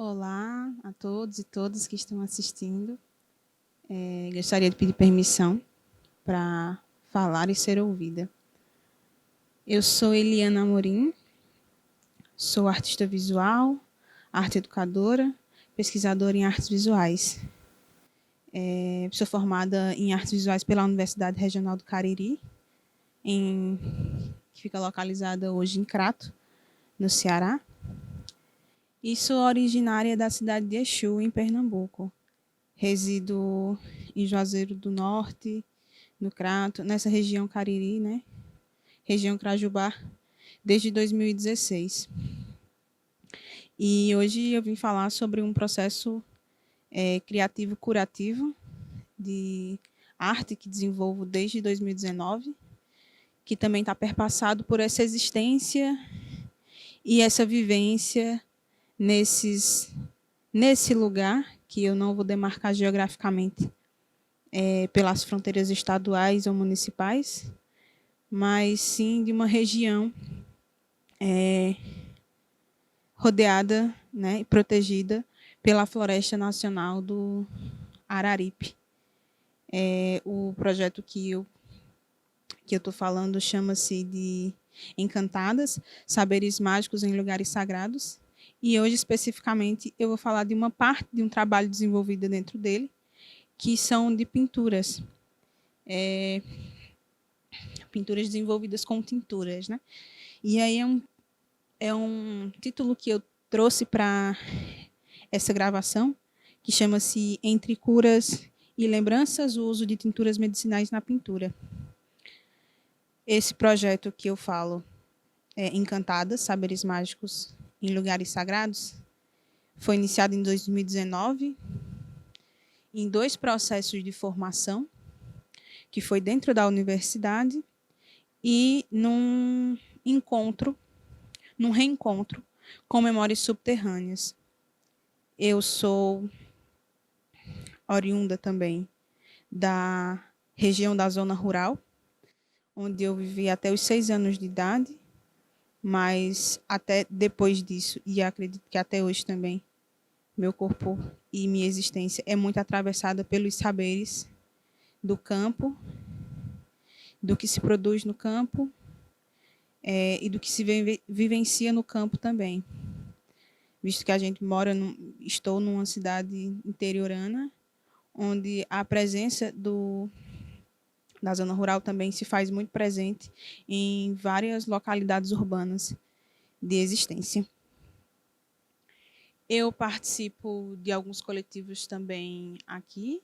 Olá a todos e todas que estão assistindo. Gostaria de pedir permissão para falar e ser ouvida. Eu sou Eliana Amorim, sou artista visual, arte educadora, pesquisadora em artes visuais. Sou formada em artes visuais pela Universidade Regional do Cariri, que fica localizada hoje em Crato, no Ceará. E sou originária da cidade de Exu, em Pernambuco. Resido em Juazeiro do Norte, no Crato, nessa região Cariri, né? Região Crajubá, desde 2016. E hoje eu vim falar sobre um processo criativo curativo de arte que desenvolvo desde 2019, que também está perpassado por essa existência e essa vivência nesse lugar, que eu não vou demarcar geograficamente pelas fronteiras estaduais ou municipais, mas sim de uma região rodeada, né, e protegida pela Floresta Nacional do Araripe. O projeto que eu estou falando chama-se de Encantadas, Saberes Mágicos em Lugares Sagrados, e hoje, especificamente, eu vou falar de uma parte de um trabalho desenvolvido dentro dele, que são de pinturas. Pinturas desenvolvidas com tinturas, né? E aí é um título que eu trouxe para essa gravação, que chama-se Entre Curas e Lembranças, o uso de tinturas medicinais na pintura. Esse projeto que eu falo, Encantadas, Saberes Mágicos em Lugares Sagrados, foi iniciado em 2019, em 2 processos de formação, que foi dentro da universidade e num reencontro com memórias subterrâneas. Eu sou oriunda também da região da zona rural, onde eu vivi até os 6 anos de idade, mas até depois disso, e acredito que até hoje também, meu corpo e minha existência é muito atravessada pelos saberes do campo, do que se produz no campo e do que se vivencia no campo também. Visto que a gente estou numa cidade interiorana, onde a presença da zona rural também se faz muito presente em várias localidades urbanas de existência. Eu participo de alguns coletivos também aqui,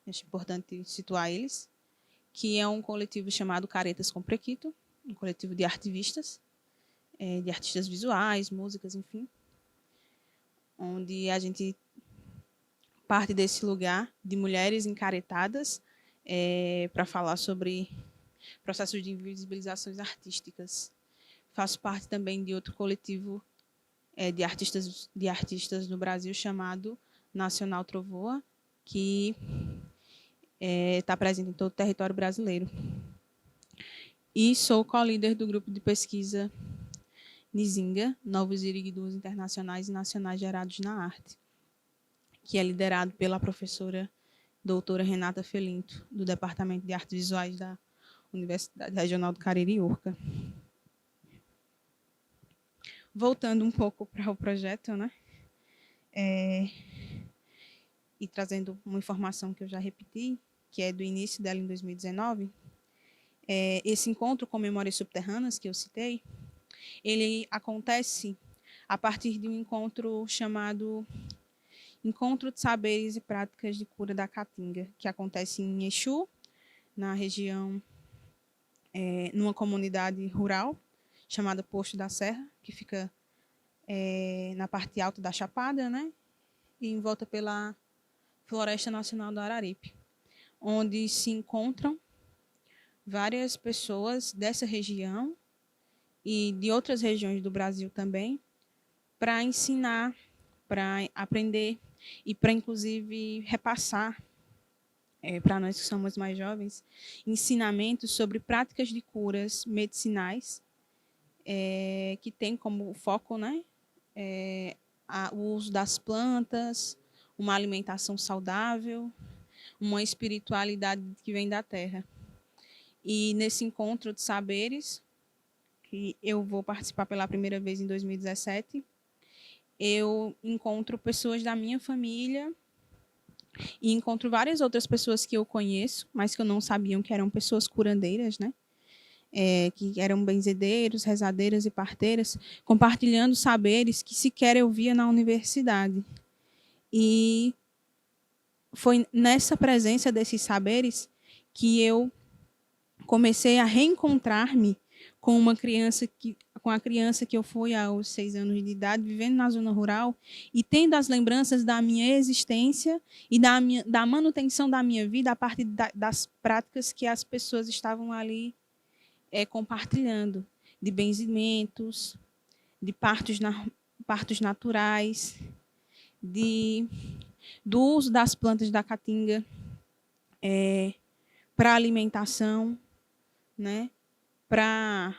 acho importante situar eles, que é um coletivo chamado Caretas com Prequito, um coletivo de artivistas, de artistas visuais, músicas, enfim, onde a gente parte desse lugar de mulheres encaretadas para falar sobre processos de invisibilizações artísticas. Faço parte também de outro coletivo de artistas no Brasil chamado Nacional Trovoa, que está presente em todo o território brasileiro. E sou co-líder do grupo de pesquisa Nizinga, Novos Iriguidus Internacionais e Nacionais Gerados na Arte, que é liderado pela professora doutora Renata Felinto, do Departamento de Artes Visuais da Universidade Regional do Cariri, URCA. Voltando um pouco para o projeto, né? E trazendo uma informação que eu já repeti, que é do início dela em 2019, esse encontro com memórias subterrâneas que eu citei, ele acontece a partir de um encontro chamado Encontro de Saberes e Práticas de Cura da Caatinga, que acontece em Exu, na região, numa comunidade rural, chamada Posto da Serra, que fica na parte alta da Chapada, né? E em volta pela Floresta Nacional do Araripe, onde se encontram várias pessoas dessa região e de outras regiões do Brasil também, para ensinar, para aprender e para, inclusive, repassar, para nós que somos mais jovens, ensinamentos sobre práticas de curas medicinais, que tem como foco, né, o uso das plantas, uma alimentação saudável, uma espiritualidade que vem da terra. E nesse encontro de saberes, que eu vou participar pela primeira vez em 2017, eu encontro pessoas da minha família e encontro várias outras pessoas que eu conheço, mas que eu não sabia que eram pessoas curandeiras, né? Que eram benzedeiros, rezadeiras e parteiras, compartilhando saberes que sequer eu via na universidade. E foi nessa presença desses saberes que eu comecei a reencontrar-me com a criança que eu fui aos 6 anos de idade, vivendo na zona rural e tendo as lembranças da minha existência e da manutenção da minha vida a partir das práticas que as pessoas estavam ali compartilhando, de benzimentos, de partos naturais, do uso das plantas da caatinga para alimentação, né? Para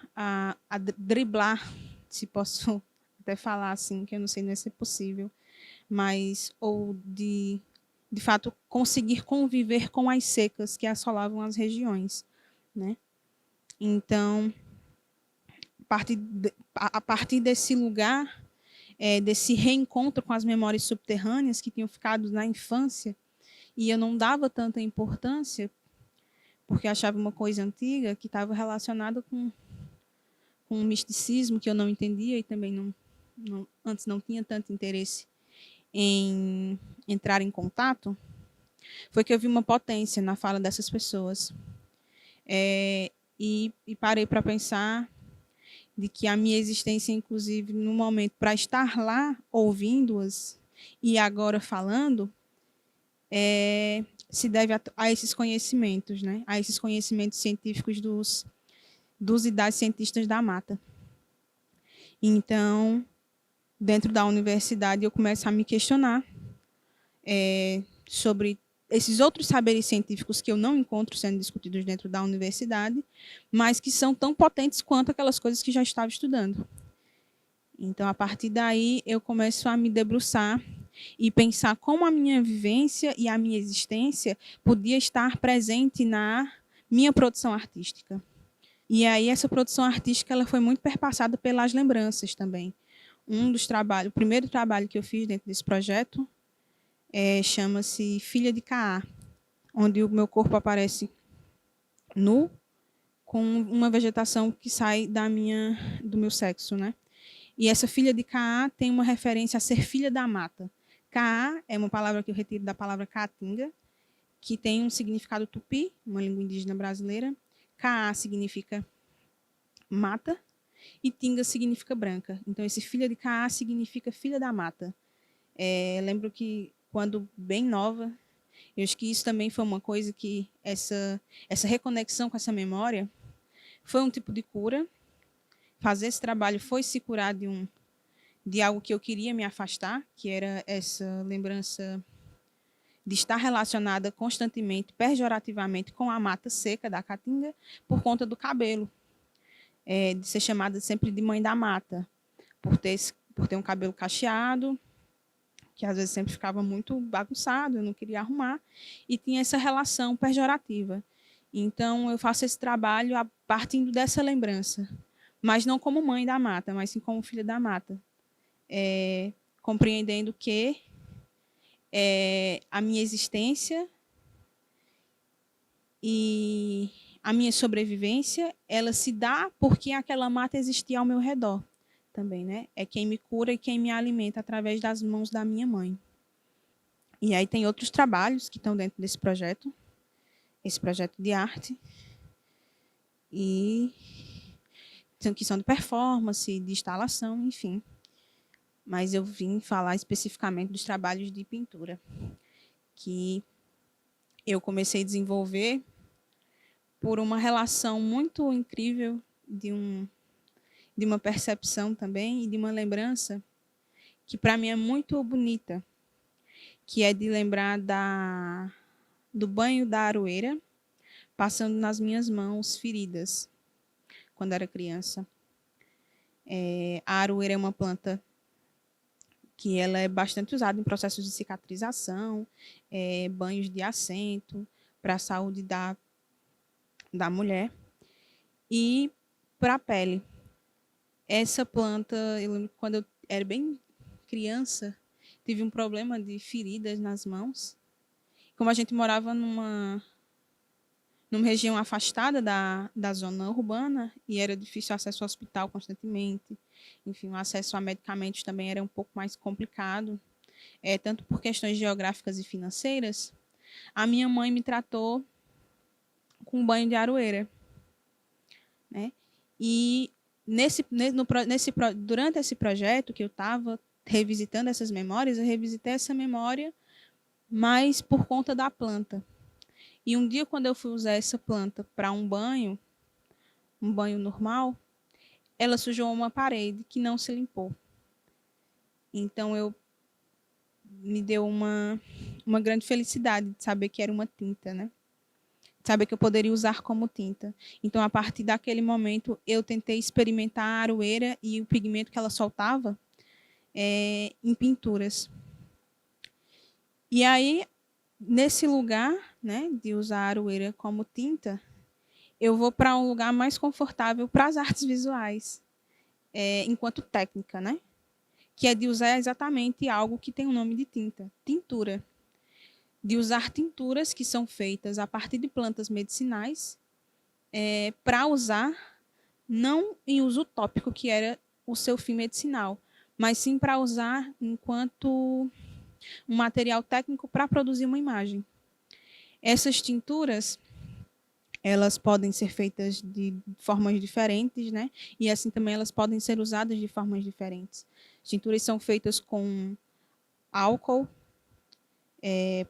driblar, se posso até falar assim, que eu não sei nem se é possível, mas ou de fato conseguir conviver com as secas que assolavam as regiões, né? Então, a partir desse lugar, desse reencontro com as memórias subterrâneas que tinham ficado na infância, e eu não dava tanta importância, porque achava uma coisa antiga que estava relacionada com um misticismo que eu não entendia e também antes não tinha tanto interesse em entrar em contato, foi que eu vi uma potência na fala dessas pessoas. E parei para pensar de que a minha existência, inclusive, no momento, para estar lá ouvindo-as e agora falando, se deve a esses conhecimentos, né? A esses conhecimentos científicos dos e das cientistas da mata. Então, dentro da universidade, eu começo a me questionar sobre esses outros saberes científicos que eu não encontro sendo discutidos dentro da universidade, mas que são tão potentes quanto aquelas coisas que já estava estudando. Então, a partir daí, eu começo a me debruçar e pensar como a minha vivência e a minha existência podia estar presente na minha produção artística. E aí, essa produção artística ela foi muito perpassada pelas lembranças também. O primeiro trabalho que eu fiz dentro desse projeto chama-se Filha de Caá, onde o meu corpo aparece nu, com uma vegetação que sai do meu sexo, né? E essa filha de Caá tem uma referência a ser filha da mata. Caá é uma palavra que eu retiro da palavra caatinga, que tem um significado tupi, uma língua indígena brasileira. Caá significa mata e tinga significa branca. Então, esse filha de Caá significa filha da mata. Lembro que, quando bem nova, eu acho que isso também foi uma coisa que essa reconexão com essa memória foi um tipo de cura. Fazer esse trabalho foi se curar de algo que eu queria me afastar, que era essa lembrança de estar relacionada constantemente, pejorativamente, com a mata seca da caatinga, por conta do cabelo, de ser chamada sempre de mãe da mata, por ter um cabelo cacheado, que às vezes sempre ficava muito bagunçado, eu não queria arrumar, e tinha essa relação pejorativa. Então, eu faço esse trabalho partindo dessa lembrança, mas não como mãe da mata, mas sim como filha da mata, compreendendo que a minha existência e a minha sobrevivência, ela se dá porque aquela mata existia ao meu redor também, né? É quem me cura e quem me alimenta através das mãos da minha mãe. E aí tem outros trabalhos que estão dentro desse projeto, esse projeto de arte, e que são de performance, de instalação, enfim. Mas eu vim falar especificamente dos trabalhos de pintura, que eu comecei a desenvolver por uma relação muito incrível de uma percepção também e de uma lembrança que para mim é muito bonita, que é de lembrar do banho da aroeira passando nas minhas mãos feridas quando era criança. A aroeira é uma planta que ela é bastante usada em processos de cicatrização, banhos de assento, para a saúde da mulher. E para a pele. Essa planta, eu lembro que quando eu era bem criança, tive um problema de feridas nas mãos. Como a gente morava numa região afastada da zona urbana e era difícil acesso ao hospital constantemente, enfim, o acesso a medicamentos também era um pouco mais complicado, tanto por questões geográficas e financeiras, a minha mãe me tratou com banho de aroeira, né? E durante esse projeto que eu estava revisitando essas memórias, eu revisitei essa memória, mas por conta da planta. E um dia, quando eu fui usar essa planta para um banho normal, ela sujou uma parede que não se limpou. Então, me deu uma grande felicidade de saber que era uma tinta, né? De saber que eu poderia usar como tinta. Então, a partir daquele momento, eu tentei experimentar a aroeira e o pigmento que ela soltava em pinturas. E aí, nesse lugar, né, de usar a aroeira como tinta, eu vou para um lugar mais confortável para as artes visuais, enquanto técnica, né? Que é de usar exatamente algo que tem o nome de tinta, tintura. De usar tinturas que são feitas a partir de plantas medicinais para usar, não em uso tópico, que era o seu fim medicinal, mas sim para usar enquanto um material técnico para produzir uma imagem. Essas tinturas, elas podem ser feitas de formas diferentes, né? E assim também elas podem ser usadas de formas diferentes. As tinturas são feitas com álcool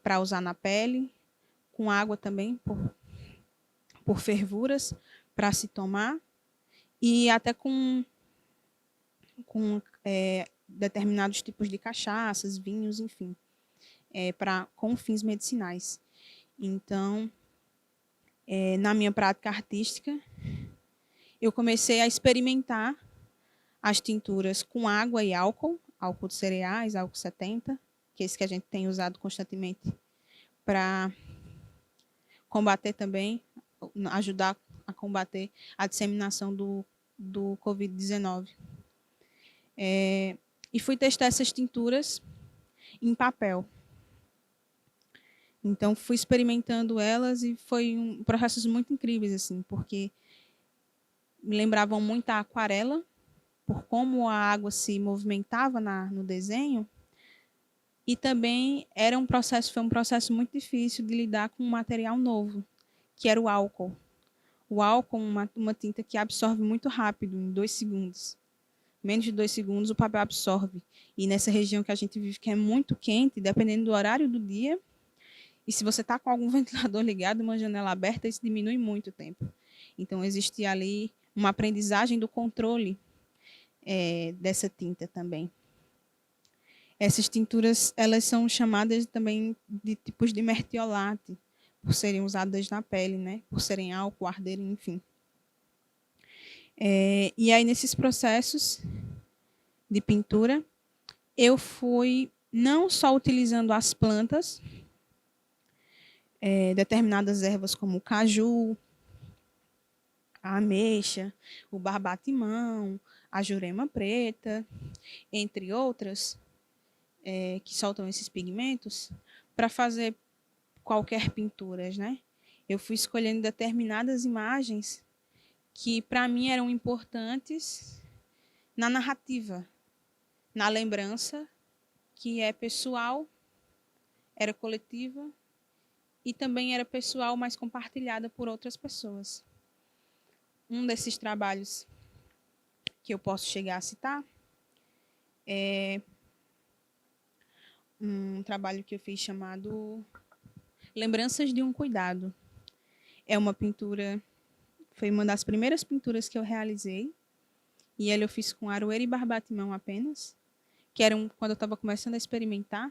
para usar na pele, com água também por fervuras para se tomar e até com determinados tipos de cachaças, vinhos, enfim, com fins medicinais. Então, na minha prática artística, eu comecei a experimentar as tinturas com água e álcool de cereais, álcool 70, que é esse que a gente tem usado constantemente para combater também, ajudar a combater a disseminação do Covid-19. E fui testar essas tinturas em papel. Então, fui experimentando elas e foi processos muito incríveis, assim, porque me lembravam muito a aquarela, por como a água se movimentava no desenho, e também foi um processo muito difícil de lidar com um material novo, que era o álcool. O álcool é uma tinta que absorve muito rápido, em 2 segundos. Menos de 2 segundos o papel absorve. E nessa região que a gente vive, que é muito quente, dependendo do horário do dia, e se você está com algum ventilador ligado, uma janela aberta, isso diminui muito o tempo. Então, existe ali uma aprendizagem do controle dessa tinta também. Essas tinturas, elas são chamadas também de tipos de mertiolate, por serem usadas na pele, né? Por serem álcool, arder, enfim. E aí, nesses processos de pintura, eu fui não só utilizando as plantas, determinadas ervas como o caju, a ameixa, o barbatimão, a jurema preta, entre outras, que soltam esses pigmentos, para fazer qualquer pinturas, né? Eu fui escolhendo determinadas imagens que, para mim, eram importantes na narrativa, na lembrança, que é pessoal, era coletiva, e também era pessoal, mas compartilhada por outras pessoas. Um desses trabalhos que eu posso chegar a citar é um trabalho que eu fiz chamado Lembranças de um Cuidado. É uma pintura, foi uma das primeiras pinturas que eu realizei, e ela eu fiz com aroeira e barbatimão apenas, que era quando eu estava começando a experimentar,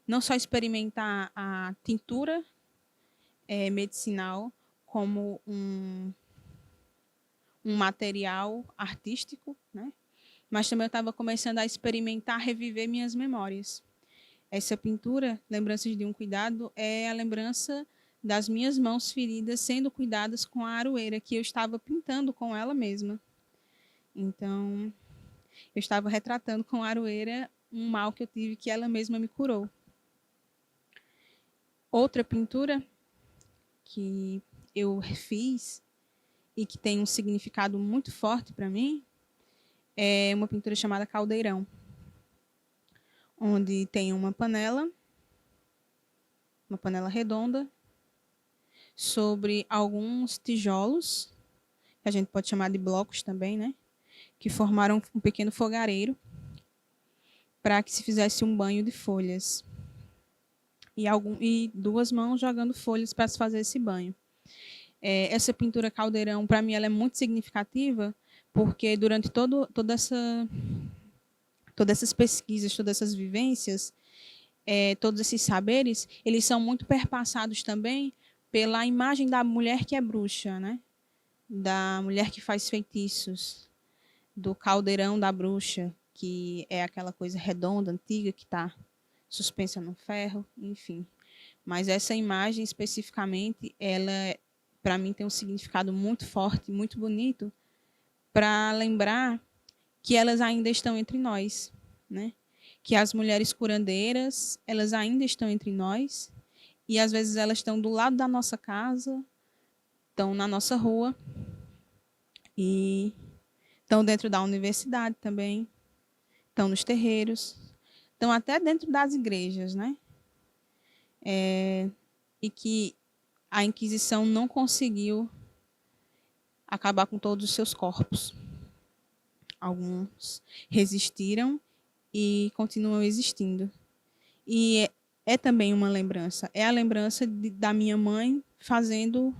não só experimentar a tintura medicinal como um material artístico, né? mas também eu estava começando a experimentar, reviver minhas memórias. Essa pintura, Lembranças de um Cuidado, é a lembrança das minhas mãos feridas sendo cuidadas com a aroeira que eu estava pintando com ela mesma. Então, eu estava retratando com a aroeira um mal que eu tive que ela mesma me curou. Outra pintura que eu fiz e que tem um significado muito forte para mim é uma pintura chamada Caldeirão, onde tem uma panela redonda, sobre alguns tijolos, que a gente pode chamar de blocos também, né? Que formaram um pequeno fogareiro para que se fizesse um banho de folhas. E duas mãos jogando folhas para se fazer esse banho. Essa pintura Caldeirão, para mim, ela é muito significativa, porque durante todas essas pesquisas, todas essas vivências, todos esses saberes, eles são muito perpassados também pela imagem da mulher que é bruxa, né? Da mulher que faz feitiços, do caldeirão da bruxa, que é aquela coisa redonda, antiga, que está suspensa no ferro, enfim. Mas essa imagem especificamente, ela, para mim, tem um significado muito forte, muito bonito, para lembrar que elas ainda estão entre nós, né? Que as mulheres curandeiras, elas ainda estão entre nós, e às vezes elas estão do lado da nossa casa, estão na nossa rua, e estão dentro da universidade também, estão nos terreiros, estão até dentro das igrejas, né? E que a Inquisição não conseguiu acabar com todos os seus corpos. Alguns resistiram e continuam existindo. E é também uma lembrança. É a lembrança da minha mãe fazendo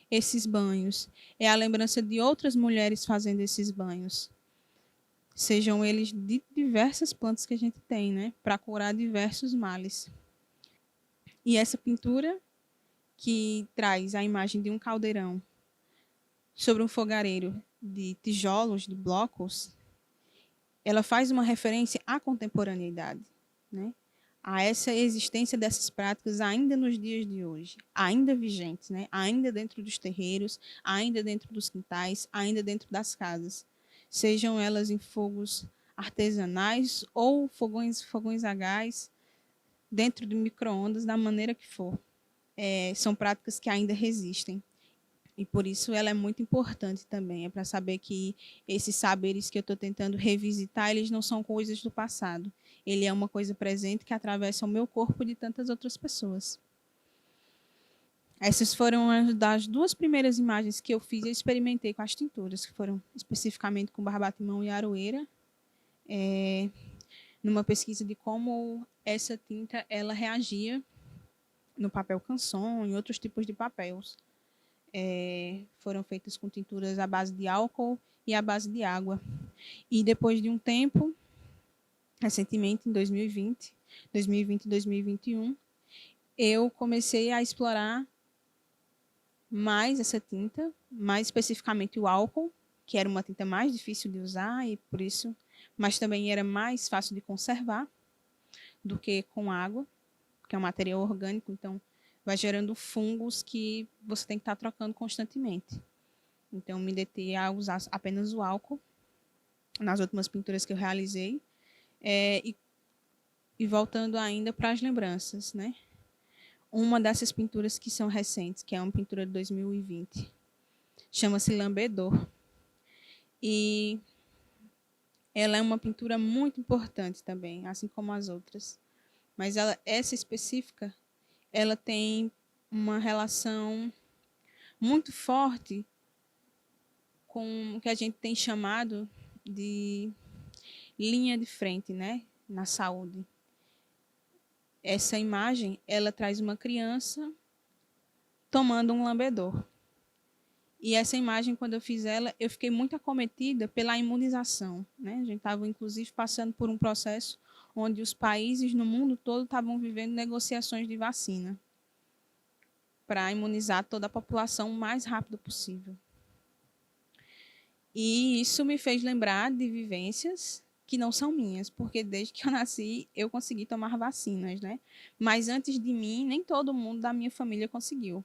esses banhos. É a lembrança de outras mulheres fazendo esses banhos. Sejam eles de diversas plantas que a gente tem, né? Para curar diversos males. E essa pintura, que traz a imagem de um caldeirão sobre um fogareiro de tijolos, de blocos, ela faz uma referência à contemporaneidade, né? A essa existência dessas práticas ainda nos dias de hoje, ainda vigentes, né? Ainda dentro dos terreiros, ainda dentro dos quintais, ainda dentro das casas. Sejam elas em fogos artesanais ou fogões a gás, dentro de micro-ondas, da maneira que for. São práticas que ainda resistem. E por isso ela é muito importante também, é para saber que esses saberes que eu estou tentando revisitar, eles não são coisas do passado. Ele é uma coisa presente que atravessa o meu corpo e de tantas outras pessoas. Essas foram as das duas primeiras imagens que eu fiz e experimentei com as tinturas, que foram especificamente com barbatimão e aroeira, numa pesquisa de como essa tinta ela reagia no papel canson e outros tipos de papéis. Foram feitas com tinturas à base de álcool e à base de água. E depois de um tempo, recentemente, em 2020 e 2021, eu comecei a explorar mais essa tinta, mais especificamente o álcool, que era uma tinta mais difícil de usar e por isso, mas também era mais fácil de conservar do que com água, que é um material orgânico, então vai gerando fungos que você tem que estar trocando constantemente. Então, me deter a usar apenas o álcool nas últimas pinturas que eu realizei. E voltando ainda para as lembranças, né? Uma dessas pinturas que são recentes, que é uma pintura de 2020, chama-se Lambedor. E ela é uma pintura muito importante também, assim como as outras. Mas essa específica, ela tem uma relação muito forte com o que a gente tem chamado de linha de frente, né, na saúde. Essa imagem, ela traz uma criança tomando um lambedor. E essa imagem, quando eu fiz ela, eu fiquei muito acometida pela imunização, né? A gente estava, inclusive, passando por um processo onde os países no mundo todo estavam vivendo negociações de vacina para imunizar toda a população o mais rápido possível. E isso me fez lembrar de vivências que não são minhas, porque desde que eu nasci eu consegui tomar vacinas, né? Mas antes de mim, nem todo mundo da minha família conseguiu.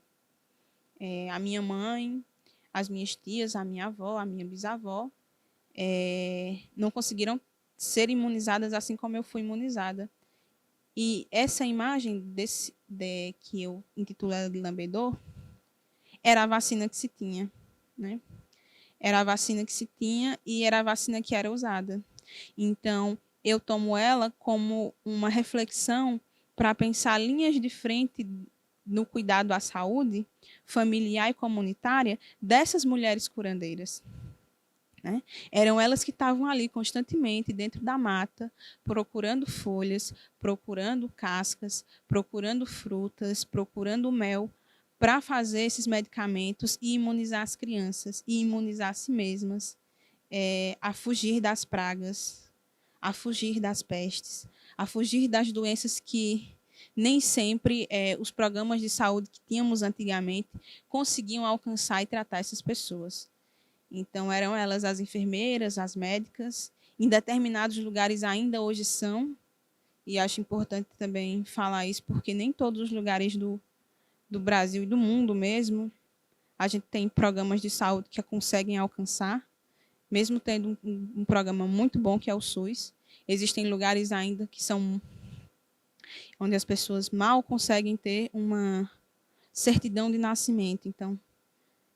A minha mãe, as minhas tias, a minha avó, a minha bisavó, não conseguiram ser imunizadas assim como eu fui imunizada. E essa imagem que eu intitulo ela de lambedor era a vacina que se tinha, né? Era a vacina que se tinha e era a vacina que era usada. Então, eu tomo ela como uma reflexão para pensar linhas de frente no cuidado à saúde familiar e comunitária dessas mulheres curandeiras. Né? Eram elas que estavam ali constantemente dentro da mata, procurando folhas, procurando cascas, procurando frutas, procurando mel, para fazer esses medicamentos e imunizar as crianças e imunizar a si mesmas, a fugir das pragas, a fugir das pestes, a fugir das doenças que nem sempre os programas de saúde que tínhamos antigamente conseguiam alcançar e tratar essas pessoas. Então, eram elas as enfermeiras, as médicas, em determinados lugares ainda hoje são, e acho importante também falar isso, porque nem todos os lugares do Brasil e do mundo mesmo, a gente tem programas de saúde que conseguem alcançar, mesmo tendo um programa muito bom, que é o SUS. Existem lugares ainda que são onde as pessoas mal conseguem ter uma certidão de nascimento. Então,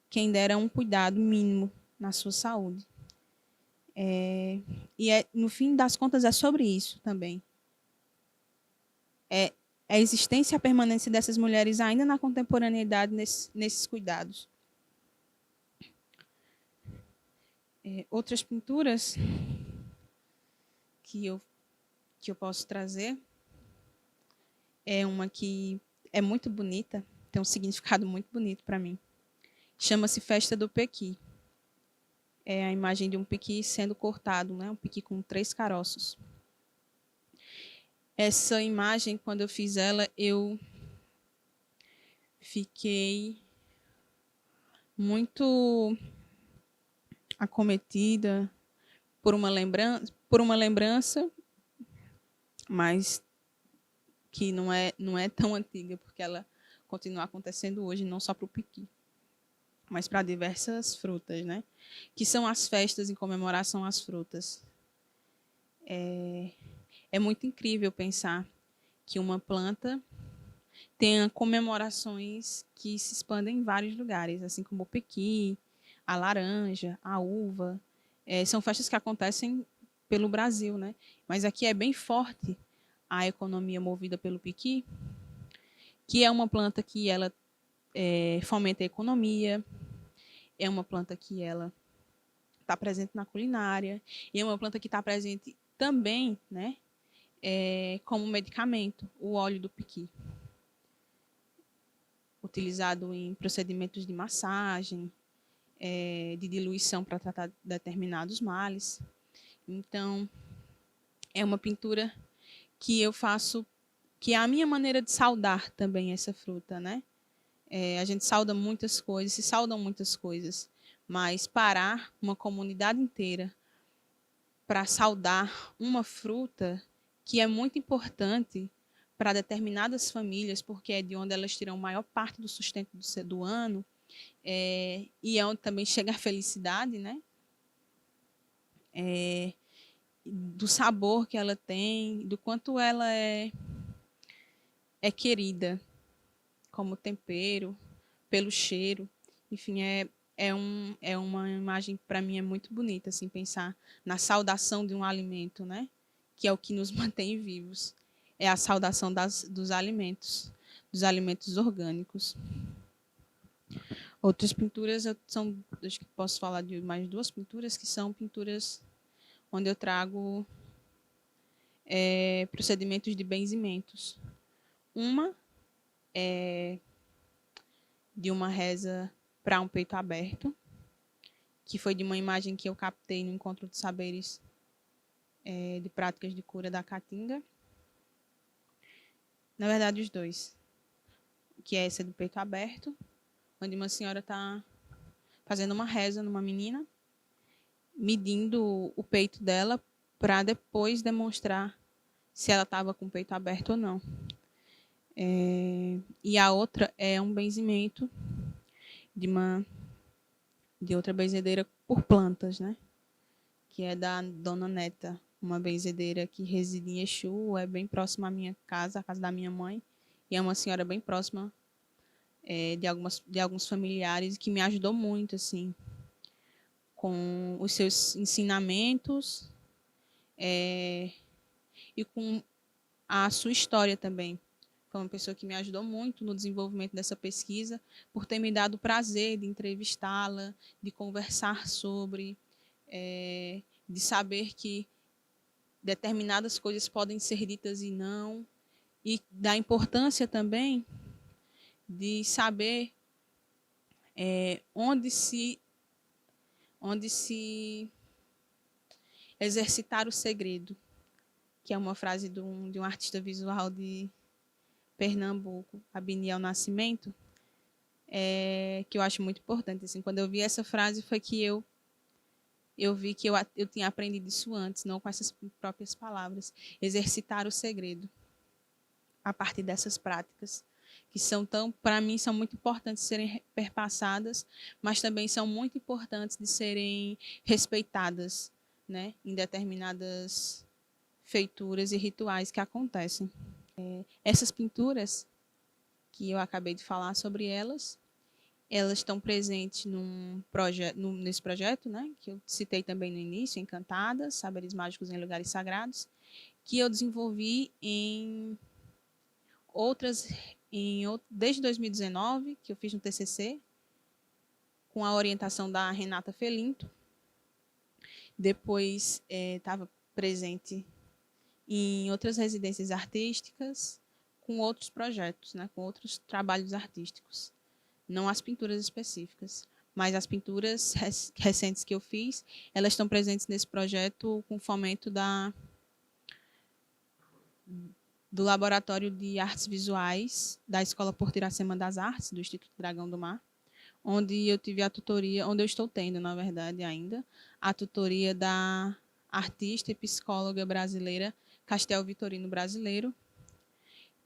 quem dera um cuidado mínimo na sua saúde. No fim das contas, é sobre isso também. É a existência e a permanência dessas mulheres ainda na contemporaneidade nesses cuidados. Outras pinturas que eu posso trazer é uma que é muito bonita, tem um significado muito bonito para mim. Chama-se Festa do Pequi. É a imagem de um pequi sendo cortado, né? Um pequi com 3 caroços. Essa imagem, quando eu fiz ela, eu fiquei muito acometida por uma lembrança, mas que não é tão antiga, porque ela continua acontecendo hoje, não só para o pequi, mas para diversas frutas, né? Que são as festas em comemoração às frutas. É muito incrível pensar que uma planta tenha comemorações que se expandem em vários lugares, assim como o pequi, a laranja, a uva. São festas que acontecem pelo Brasil, né? Mas aqui é bem forte a economia movida pelo pequi, que é uma planta que ela fomenta a economia, é uma planta que ela está presente na culinária, e é uma planta que está presente também, né, como medicamento, o óleo do piqui, utilizado em procedimentos de massagem, de diluição para tratar determinados males. Então, é uma pintura que eu faço, que é a minha maneira de saudar também essa fruta, né? A gente sauda muitas coisas, se saudam muitas coisas, mas parar uma comunidade inteira para saudar uma fruta que é muito importante para determinadas famílias, porque é de onde elas tiram a maior parte do sustento do ano, e é onde também chega a felicidade, né? Do sabor que ela tem, do quanto ela é querida como tempero, pelo cheiro. Enfim, é uma imagem, para mim, é muito bonita, assim, pensar na saudação de um alimento, né? Que é o que nos mantém vivos. É a saudação dos alimentos orgânicos. Outras pinturas, acho que posso falar de mais 2 pinturas, que são pinturas onde eu trago procedimentos de benzimentos. Uma é de uma reza para um peito aberto, que foi de uma imagem que eu captei no Encontro de Saberes de Práticas de Cura da Caatinga. Na verdade, os dois. Que é essa do peito aberto, onde uma senhora está fazendo uma reza numa menina, medindo o peito dela para depois demonstrar se ela estava com o peito aberto ou não. E a outra é um benzimento de outra benzedeira por plantas, né? Que é da Dona Neta, uma benzedeira que reside em Exu, é bem próxima à minha casa, a casa da minha mãe, e é uma senhora bem próxima de alguns familiares, que me ajudou muito, assim, com os seus ensinamentos e com a sua história também. Foi uma pessoa que me ajudou muito no desenvolvimento dessa pesquisa, por ter me dado o prazer de entrevistá-la, de conversar sobre, de saber que determinadas coisas podem ser ditas e não, e da importância também de saber onde se exercitar o segredo, que é uma frase de um artista visual de Pernambuco, Abiniel Nascimento, que eu acho muito importante. Assim, quando eu vi essa frase foi que eu vi que eu tinha aprendido isso antes, não com essas próprias palavras. Exercitar o segredo a partir dessas práticas, que são para mim, são muito importantes de serem perpassadas, mas também são muito importantes de serem respeitadas, né, em determinadas feituras e rituais que acontecem. Essas pinturas, que eu acabei de falar sobre elas estão presentes nesse projeto, né, que eu citei também no início, Encantadas, Saberes Mágicos em Lugares Sagrados, que eu desenvolvi desde 2019, que eu fiz no TCC, com a orientação da Renata Felinto. Depois estava presente em outras residências artísticas, com outros projetos, né, com outros trabalhos artísticos. Não as pinturas específicas, mas as pinturas recentes que eu fiz, elas estão presentes nesse projeto com fomento do Laboratório de Artes Visuais da Escola Porto Iracema das Artes, do Instituto Dragão do Mar, onde eu tive a tutoria, onde eu estou tendo, na verdade, ainda, a tutoria da artista e psicóloga brasileira Castel Vitorino Brasileiro,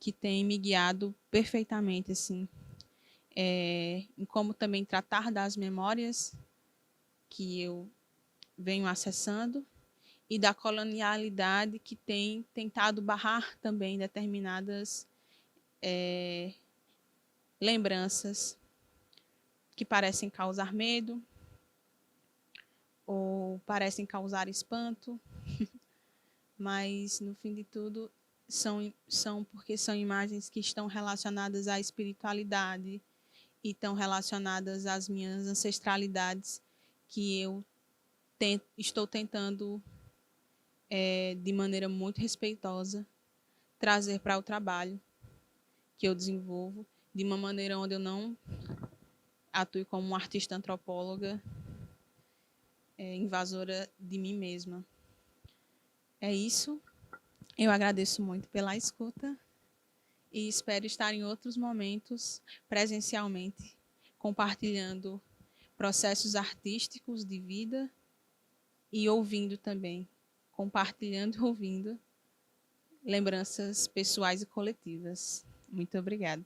que tem me guiado perfeitamente, assim, em como também tratar das memórias que eu venho acessando e da colonialidade que tem tentado barrar também determinadas lembranças que parecem causar medo ou parecem causar espanto, mas no fim de tudo são porque são imagens que estão relacionadas à espiritualidade e estão relacionadas às minhas ancestralidades que eu estou tentando, de maneira muito respeitosa, trazer para o trabalho que eu desenvolvo, de uma maneira onde eu não atue como uma artista antropóloga, invasora de mim mesma. É isso. Eu agradeço muito pela escuta e espero estar em outros momentos, presencialmente, compartilhando processos artísticos de vida e ouvindo também, compartilhando e ouvindo lembranças pessoais e coletivas. Muito obrigada.